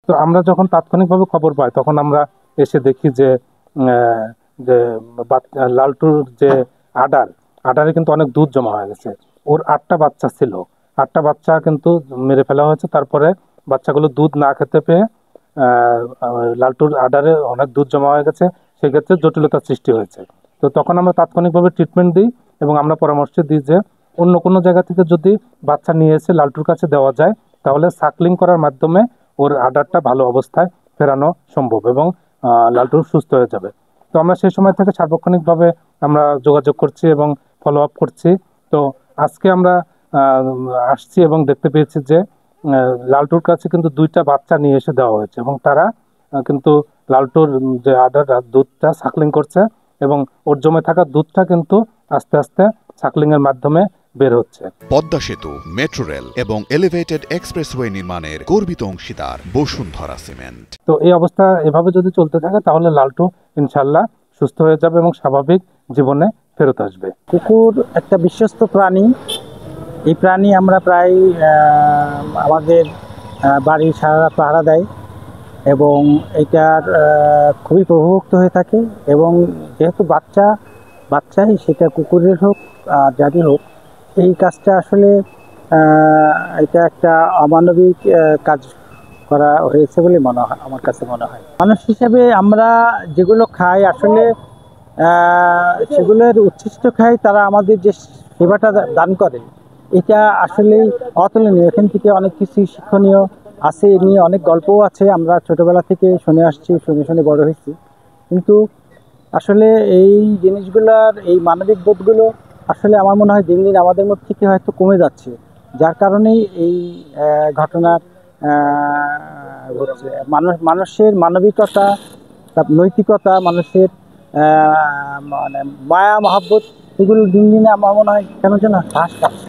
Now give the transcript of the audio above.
তো আমরা যখন তাৎক্ষণিকভাবে খবর পাই তখন আমরা এসে দেখি যে যে লালটুর যে আডারে কিন্তু অনেক দুধ জমা হয়ে গেছে। ওর 8টা বাচ্চা ছিল, 8টা বাচ্চা কিন্তু মেরে ফেলা হয়েছে। তারপরে বাচ্চাগুলো দুধ না খেতে পেয়ে লালটুর আডারে অনেক দুধ জমা হয়ে গেছে, সেক্ষেত্রে জটিলতার সৃষ্টি হয়েছে। তো তখন আমরা তাৎক্ষণিকভাবে ট্রিটমেন্ট দিই এবং আমরা পরামর্শ দিই যে অন্য কোনো জায়গা থেকে যদি বাচ্চা নিয়ে এসে লালটুর কাছে দেওয়া যায় তাহলে সাকলিং করার মাধ্যমে ওর আডারটা ভালো অবস্থায় ফেরানো সম্ভব এবং লালটু সুস্থ হয়ে যাবে। তো আমরা সেই সময় থেকে সার্বক্ষণিকভাবে আমরা যোগাযোগ করছি এবং ফলো আপ করছি। তো আজকে আমরা আসছি এবং দেখতে পেয়েছি যে লালটুর কাছে কিন্তু 2টা বাচ্চা নিয়ে এসে দেওয়া হয়েছে এবং তারা কিন্তু লালটুর যে আডার দুধটা সাকলিং করছে এবং ওর জমে থাকা দুধটা কিন্তু আস্তে আস্তে সাকলিং এর মাধ্যমে বের হচ্ছে। পদ্মা সেতু, মেট্রো রেল এবং এলিভেটেড এক্সপ্রেসওয়ে নির্মাণের গর্বিত অংশীদার বসুন্ধরা সিমেন্ট। তো এই অবস্থা এভাবে যদি চলতে থাকে তাহলে লালটু ইনশাল্লাহ সুস্থ হয়ে যাবে এবং স্বাভাবিক জীবনে ফেরত আসবে। কুকুর একটা বিশ্বস্ত প্রাণী। এই প্রাণী আমরা প্রায় আমাদের বাড়ির সারা রাত পাহারা দেয় এবং এটার খুবই প্রভুভক্ত হয়ে থাকে এবং যেহেতু বাচ্চাই সেটা কুকুরের হোক আর যারই হোক, এই কাজটা আসলে এটা একটা অমানবিক কাজ করা হয়েছে বলে আমার কাছে মনে হয়। মানুষ হিসেবে আমরা যেগুলো খাই আসলে সেগুলোর উচ্ছিষ্ট খাই, তারা আমাদের যে সেবাটা দান করে এটা আসলে অতুলনীয়। এখান থেকে অনেক কিছু শিক্ষণীয় আছে, এ নিয়ে অনেক গল্পও আছে, আমরা ছোটবেলা থেকে শুনে আসছি, শুনে বড় হয়েছি। কিন্তু আসলে এই জিনিসগুলোর এই মানবিক বোধগুলো আসলে আমার মনে হয় দিন দিন আমাদের মধ্যে থেকে হয়তো কমে যাচ্ছে, যার কারণেই এই ঘটনার ঘটছে। মানুষের মানবিকতা, তার নৈতিকতা, মানুষের মানে মায়া মহব্বত, এগুলো দিন দিনে আমার মনে হয় কেন যেন হ্রাস পাচ্ছে।